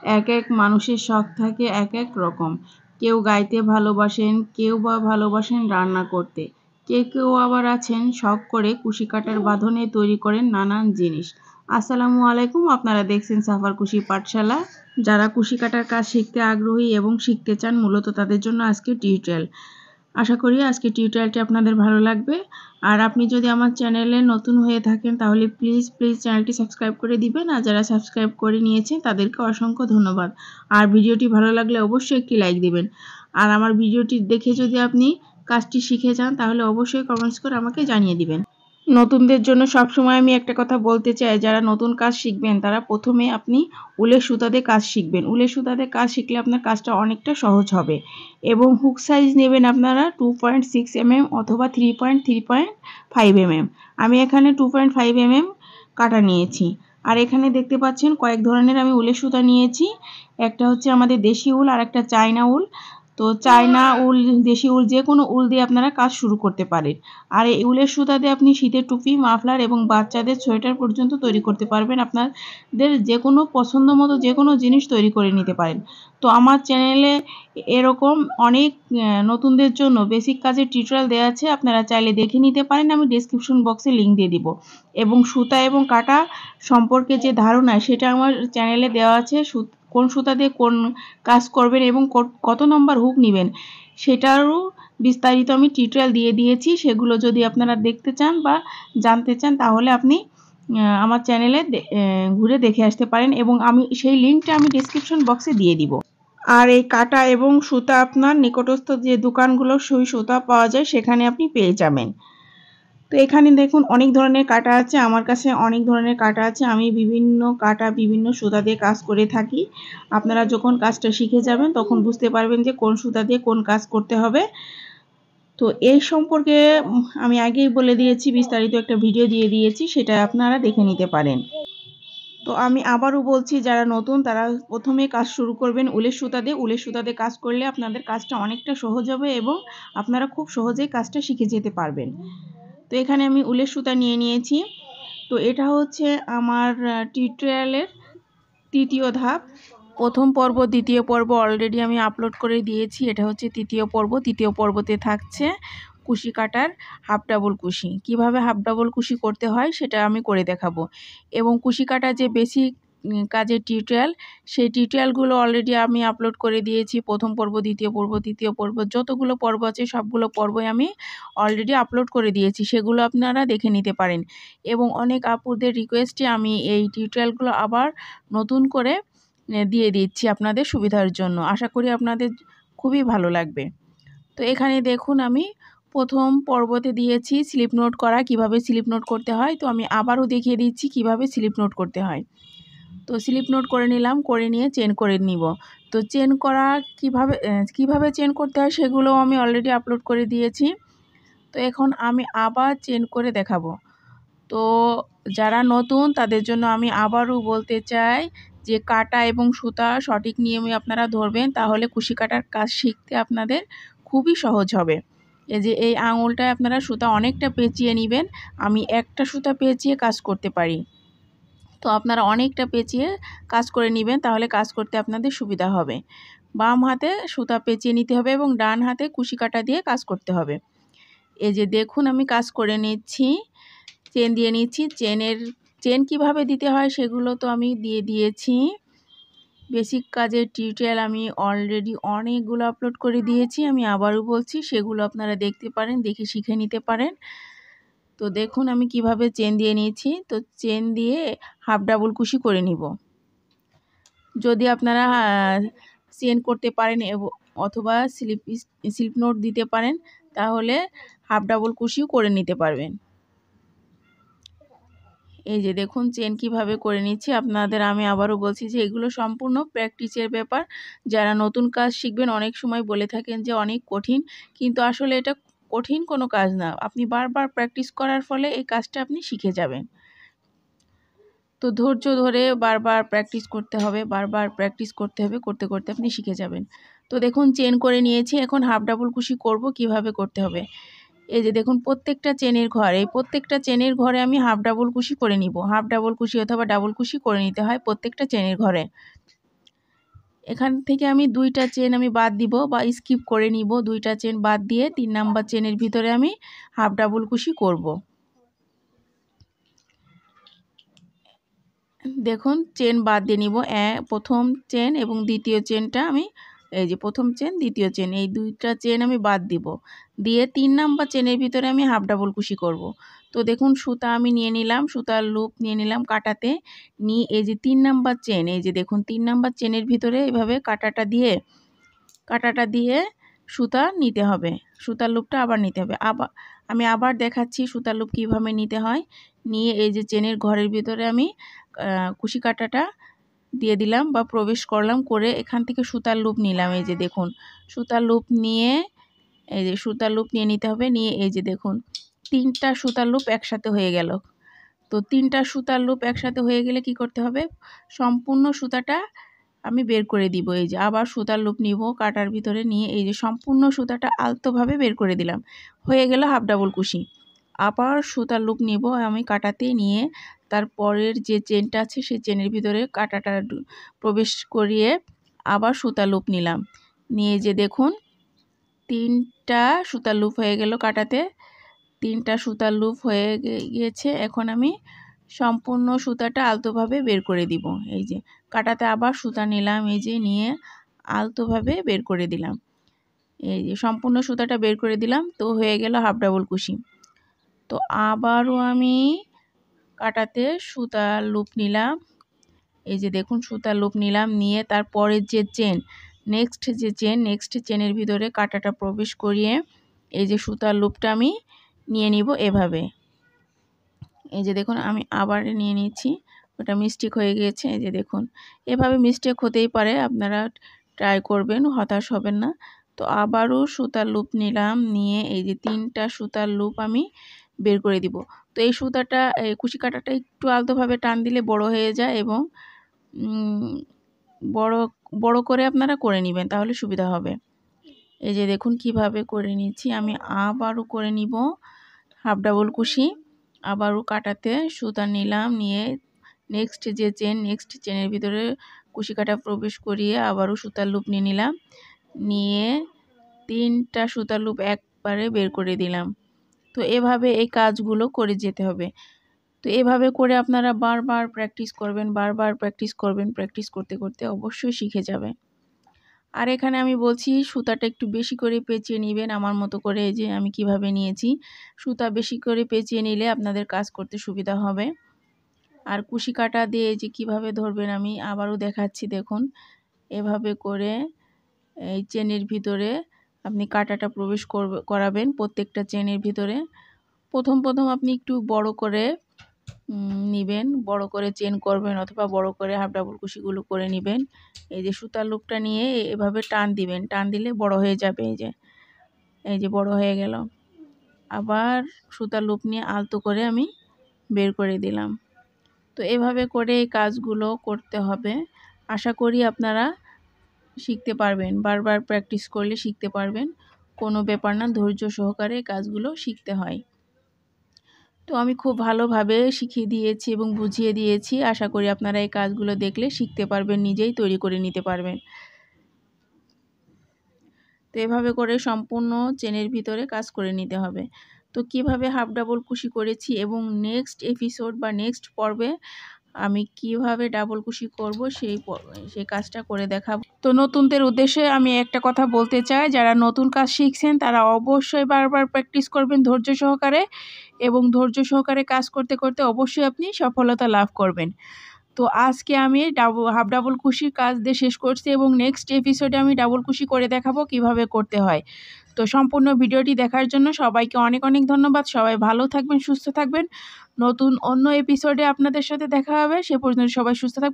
এক এক মানুষের শখ থাকে এক এক রকম। কেউ গাইতে ভালোবাসেন, কেউ বা ভালোবাসেন রান্না করতে, কেউ আবার আছেন শখ করে কুশি কাটার বাঁধনে তৈরি করেন নানান জিনিস। আসসালামু আলাইকুম, আপনারা দেখছেন সাফার কুশি পাঠশালা। যারা কুশি কাটার কাজ শিখতে আগ্রহী এবং শিখতে চান, মূলত তাদের জন্য আজকে টিউটোরিয়াল। আশা করি আজকে টিউটোরিয়ালটি আপনাদের ভালো লাগবে। আর আপনি যদি আমার চ্যানেলে নতুন হয়ে থাকেন তাহলে প্লিজ চ্যানেলটি সাবস্ক্রাইব করে দিবেন। আর যারা সাবস্ক্রাইব করে নিয়েছেন তাদেরকে অসংখ্য ধন্যবাদ। আর ভিডিওটি ভালো লাগলে অবশ্যই একটি লাইক দিবেন। আর আমার ভিডিওটি দেখে যদি আপনি কাজটি শিখে যান তাহলে অবশ্যই কমেন্টস করে আমাকে জানিয়ে দিবেন। নতুনদের জন্য সবসময় আমি একটা কথা বলতে চাই, যারা নতুন কাজ শিখবেন তারা প্রথমে আপনি উলের সুতা দিয়ে কাজ শিখবেন। উলের সুতা দিয়ে কাজ শিখলে আপনার কাজটা অনেকটা সহজ হবে। এবং হুক সাইজ নেবেন আপনারা 2.6 mm অথবা 3.5 mm। আমি এখানে 2.5 mm কাটা নিয়েছি। আর এখানে দেখতে পাচ্ছেন কয়েক ধরনের আমি উলের সুতা নিয়েছি। একটা হচ্ছে আমাদের দেশি উল আর একটা চায়না উল। তো চায়না উল, দেশি উল, যে কোনো উল দিয়ে আপনারা কাজ শুরু করতে পারেন। আর এই উলের সুতা দিয়ে আপনি শীতের টুপি, মাফলার এবং বাচ্চাদের সোয়েটার পর্যন্ত তৈরি করতে পারবেন। আপনাদের যে কোনো পছন্দ মতো যে কোনো জিনিস তৈরি করে নিতে পারেন। তো আমার চ্যানেলে এরকম অনেক নতুনদের জন্য বেসিক কাজের টিউটোরিয়াল দেওয়া আছে, আপনারা চাইলে দেখে নিতে পারেন। আমি ডেসক্রিপশন বক্সে লিঙ্ক দিয়ে দিব। এবং সুতা এবং কাটা সম্পর্কে যে ধারণা সেটা আমার চ্যানেলে দেওয়া আছে। কোন সুতা দিয়ে কোন কাজ করবেন এবং কত নম্বর হুক নেবেন সেটারও বিস্তারিত আমি টিউটোরিয়াল দিয়ে দিয়েছি। সেগুলো যদি আপনারা দেখতে চান বা জানতে চান তাহলে আপনি আমার চ্যানেলে ঘুরে দেখে আসতে পারেন এবং আমি সেই লিঙ্কটা আমি ডেসক্রিপশন বক্সে দিয়ে দিব। আর এই কাটা এবং সুতা আপনার নিকটস্থ যে দোকানগুলো সুই সুতা পাওয়া যায় সেখানে আপনি পেয়ে যাবেন। তো এখানে দেখুন অনেক ধরনের কাটা আছে, আমার কাছে অনেক ধরনের কাটা আছে। আমি বিভিন্ন কাটা বিভিন্ন সুতা দিয়ে কাজ করে থাকি। আপনারা যখন কাজটা শিখে যাবেন তখন বুঝতে পারবেন যে কোন সুতা দিয়ে কোন কাজ করতে হবে। তো এই সম্পর্কে আমি আগেই বলে দিয়েছি, বিস্তারিত একটা ভিডিও দিয়ে দিয়েছি, সেটা আপনারা দেখে নিতে পারেন। তো আমি আবারও বলছি, যারা নতুন তারা প্রথমে কাজ শুরু করবেন উলের সুতা দিয়ে। উলের সুতা দিয়ে কাজ করলে আপনাদের কাজটা অনেকটা সহজ হবে এবং আপনারা খুব সহজেই কাজটা শিখে যেতে পারবেন। তো এখানে আমি উলের সুতা নিয়ে নিয়েছি। তো এটা হচ্ছে আমার টিউটোরিয়ালের তৃতীয় ধাপ। প্রথম পর্ব, দ্বিতীয় পর্ব অলরেডি আমি আপলোড করে দিয়েছি। এটা হচ্ছে তৃতীয় পর্ব। তৃতীয় পর্বতে থাকছে কুশি কাটার হাফ ডাবল কুশি। কিভাবে হাফ ডাবল কুশি করতে হয় সেটা আমি করে দেখাবো। এবং কুশি কাটার যে বেসিক কাজের টিউটোরিয়াল, সেই টিউটোরিয়ালগুলো অলরেডি আমি আপলোড করে দিয়েছি। প্রথম পর্ব, দ্বিতীয় পর্ব, তৃতীয় পর্ব, যতগুলো পর্ব আছে সবগুলো পর্বই আমি অলরেডি আপলোড করে দিয়েছি। সেগুলো আপনারা দেখে নিতে পারেন। এবং অনেক আপুদের রিকোয়েস্টে আমি এই টিউটোরিয়ালগুলো আবার নতুন করে দিয়ে দিচ্ছি আপনাদের সুবিধার জন্য। আশা করি আপনাদের খুবই ভালো লাগবে। তো এখানে দেখুন আমি প্রথম পর্বতে দিয়েছি স্লিপ নোট করা, কিভাবে স্লিপ নোট করতে হয়। তো আমি আবারও দেখিয়ে দিচ্ছি কিভাবে স্লিপ নোট করতে হয়। তো স্লিপ নোট করে নিলাম, করে নিয়ে চেন করে নিব। তো চেন করা কিভাবে চেন করতে হয় সেগুলো আমি অলরেডি আপলোড করে দিয়েছি। তো এখন আমি আবার চেন করে দেখাবো। তো যারা নতুন তাদের জন্য আমি আবারও বলতে চাই যে কাটা এবং সুতা সঠিক নিয়মে আপনারা ধরবেন, তাহলে কুশি কাটার কাজ শিখতে আপনাদের খুবই সহজ হবে। এই যে এই আঙুলটায় আপনারা সুতা অনেকটা পেঁচিয়ে নেবেন। আমি একটা সুতা পেঁচিয়ে কাজ করতে পারি। তো আপনারা অনেকটা পেঁচিয়ে কাজ করে নেবেন, তাহলে কাজ করতে আপনাদের সুবিধা হবে। বাম হাতে সুতা পেঁচিয়ে নিতে হবে এবং ডান হাতে কুশি কাটা দিয়ে কাজ করতে হবে। এই যে দেখুন আমি কাজ করে নিচ্ছি, চেন দিয়ে নিচ্ছি। চেন কিভাবে দিতে হয় সেগুলো তো আমি দিয়ে দিয়েছি। বেসিক কাজের টিউটোরিয়াল আমি অলরেডি অনেকগুলো আপলোড করে দিয়েছি। আমি আবারও বলছি, সেগুলো আপনারা দেখতে পারেন, দেখে শিখে নিতে পারেন। তো দেখুন আমি কিভাবে চেন দিয়ে নিয়েছি। তো চেন দিয়ে হাফ ডাবল কুশি করে নিব। যদি আপনারা চেন করতে পারেন অথবা স্লিপ নোট দিতে পারেন তাহলে হাফ ডাবল কুশিও করে নিতে পারবেন। এই যে দেখুন চেন কিভাবে করে নিচ্ছি। আপনাদের আমি আবারও বলছি যে এগুলো সম্পূর্ণ প্র্যাকটিসের ব্যাপার। যারা নতুন কাজ শিখবেন অনেক সময় বলে থাকেন যে অনেক কঠিন, কিন্তু আসলে এটা কঠিন কোনো কাজ না। আপনি বারবার প্র্যাকটিস করার ফলে এই কাজটা আপনি শিখে যাবেন। তো ধৈর্য ধরে বারবার প্র্যাকটিস করতে হবে, বারবার প্র্যাকটিস করতে হবে, করতে করতে আপনি শিখে যাবেন। তো দেখুন চেন করে নিয়েছি, এখন হাফ ডাবল কুশি করব, কিভাবে করতে হবে। এই যে দেখুন প্রত্যেকটা চেনের ঘর, এই প্রত্যেকটা চেনের ঘরে আমি হাফ ডাবল কুশি করে নিব। হাফ ডাবল কুশি অথবা ডাবল কুশি করে নিতে হয় প্রত্যেকটা চেনের ঘরে। এখান থেকে আমি 2টা চেন আমি বাদ দিব বা স্কিপ করে নিব। 2টা চেন বাদ দিয়ে 3 নাম্বার চেনের ভিতরে আমি হাফ ডাবল কুশি করব। দেখুন চেন বাদ দিয়ে নিব। প্রথম চেন এবং দ্বিতীয় চেনটা আমি এই যে প্রথম চেন দ্বিতীয় চেন এই 2টা চেন আমি বাদ দিব, দিয়ে 3 নাম্বার চেনের ভিতরে আমি হাফ ডাবল কুশি করব। তো দেখুন সুতা আমি নিয়ে নিলাম, সুতার লুপ নিয়ে নিলাম কাটাতে, নিয়ে এই যে 3 নাম্বার চেন, এই যে দেখুন 3 নাম্বার চেনের ভিতরে এভাবে কাটাটা দিয়ে সুতা নিতে হবে, সুতার লুপটা আবার নিতে হবে। আমি আবার দেখাচ্ছি সুতার লুপ কীভাবে নিতে হয়। নিয়ে এই যে চেনের ঘরের ভিতরে আমি কুশি কাটাটা দিয়ে দিলাম বা প্রবেশ করলাম, করে এখান থেকে সুতার লুপ নিলাম। এই যে দেখুন সুতার লুপ নিয়ে এই যে সুতার লুপ নিয়ে নিতে হবে। নিয়ে এই যে দেখুন 3টা সুতার লুপ একসাথে হয়ে গেল। তো 3টা সুতার লুপ একসাথে হয়ে গেলে কি করতে হবে, সম্পূর্ণ সুতাটা আমি বের করে দিব। এই যে আবার সুতার লুপ নিব কাটার ভিতরে, নিয়ে এই যে সম্পূর্ণ সুতাটা আলতোভাবে বের করে দিলাম, হয়ে গেল হাফ ডাবল কুশি। আবার সুতার লুপ নিব আমি কাটাতে, নিয়ে তারপরের যে চেনটা আছে সেই চেনের ভিতরে কাটাটা প্রবেশ করিয়ে আবার সুতার লুপ নিলাম। নিয়ে যে দেখুন 3টা সুতার লুপ হয়ে গেল কাটাতে, 3টা সুতার লুপ হয়ে গিয়েছে। এখন আমি সম্পূর্ণ সুতাটা আলতোভাবে বের করে দিব। এই যে কাটাতে আবার সুতা নিলাম, এই যে নিয়ে আলতোভাবে বের করে দিলাম। এই যে সম্পূর্ণ সুতাটা বের করে দিলাম, তো হয়ে গেল হাফ ডাবল কুশি। তো আবারও আমি কাটাতে সুতার লুপ নিলাম, এই যে দেখুন সুতার লুপ নিলাম, নিয়ে তারপরের যে চেন নেক্সট চেনের ভিতরে কাটাটা প্রবেশ করিয়ে এই যে সুতার লুপটা আমি নিয়ে নিব এভাবে। এই যে দেখুন আমি আবার নিয়ে নিচ্ছি, ওটা মিস্টেক হয়ে গিয়েছে। এই যে দেখুন এভাবে মিস্টেক হতেই পারে, আপনারা ট্রাই করবেন, হতাশ হবেন না। তো আবারও সুতার লুপ নিলাম, নিয়ে এই যে 3টা সুতার লুপ আমি বের করে দিব। তো এই সুতাটা এই কুশি কাটাটা একটু আলতোভাবে টান দিলে বড় হয়ে যায়, এবং বড় করে আপনারা করে নেবেন, তাহলে সুবিধা হবে। এই যে দেখুন কিভাবে করে নিচ্ছি আমি। আবারও করে নিব হাফ ডাবল কুশি। আবারও কাটাতে সুতা নিলাম, নিয়ে নেক্সট চেনের ভিতরে কুশি কাটা প্রবেশ করিয়ে আবারও সুতার লুপ নিয়ে নিলাম, নিয়ে 3টা সুতার লুপ একবারে বের করে দিলাম। তো এভাবে এই কাজগুলো করে যেতে হবে। তো এভাবে করে আপনারা বারবার প্র্যাকটিস করবেন, প্র্যাকটিস করতে করতে অবশ্যই শিখে যাবে। আর এখানে আমি বলছি সুতাটা একটু বেশি করে পেঁচিয়ে নেবেন, আমার মতো করে। এই যে আমি কিভাবে নিয়েছি, সুতা বেশি করে পেঁচিয়ে নিলে আপনাদের কাজ করতে সুবিধা হবে। আর কুশি কাটা দিয়ে যে কিভাবে ধরবেন আমি আবারও দেখাচ্ছি। দেখুন এভাবে করে এই চেনের ভিতরে আপনি কাটাটা প্রবেশ করাবেন প্রত্যেকটা চেনের ভিতরে। প্রথম আপনি একটু বড় করে নেবেন, বড় করে চেন করবেন, অথবা বড় করে হাফ ডাবল কুশিগুলো করে নেবেন। এই যে সুতার লুপটা নিয়ে এভাবে টান দিবেন, টান দিলে বড় হয়ে যাবে। এই যে বড় হয়ে গেল। আবার সুতার লুপ নিয়ে আলতো করে আমি বের করে দিলাম। তো এভাবে করে এই কাজগুলো করতে হবে। আশা করি আপনারা শিখতে পারবেন, বারবার প্র্যাকটিস করলে শিখতে পারবেন, কোনো ব্যাপার না, ধৈর্য সহকারে কাজগুলো শিখতে হয়। তো আমি খুব ভালোভাবে শিখিয়ে দিয়েছি এবং বুঝিয়ে দিয়েছি। আশা করি আপনারা এই কাজগুলো দেখলে শিখতে পারবেন, নিজেই তৈরি করে নিতে পারবেন। তো এভাবে করে সম্পূর্ণ চেনের ভিতরে কাজ করে নিতে হবে। তো কিভাবে হাফ ডাবল কুশি করেছি এবং নেক্সট এপিসোড বা নেক্সট পর্বে আমি কিভাবে ডাবল কুশি করব সেই কাজটা করে দেখাবো। তো নতুনদের উদ্দেশ্যে আমি একটা কথা বলতে চাই, যারা নতুন কাজ শিখছেন তারা অবশ্যই বারবার প্র্যাকটিস করবেন ধৈর্য সহকারে, এবং ধৈর্য সহকারে কাজ করতে করতে অবশ্যই আপনি সফলতা লাভ করবেন। তো আজকে আমি হাফ ডাবল কুশির কাজ দিয়ে শেষ করছি, এবং নেক্সট এপিসোডে আমি ডাবল কুশি করে দেখাবো কিভাবে করতে হয়। তো সম্পূর্ণ ভিডিওটি দেখার জন্য সবাইকে অনেক অনেক ধন্যবাদ। সবাই ভালো থাকবেন, সুস্থ থাকবেন। নতুন অন্য এপিসোডে আপনাদের সাথে দেখা হবে। সে পর্যন্ত সবাই সুস্থ থাকবেন।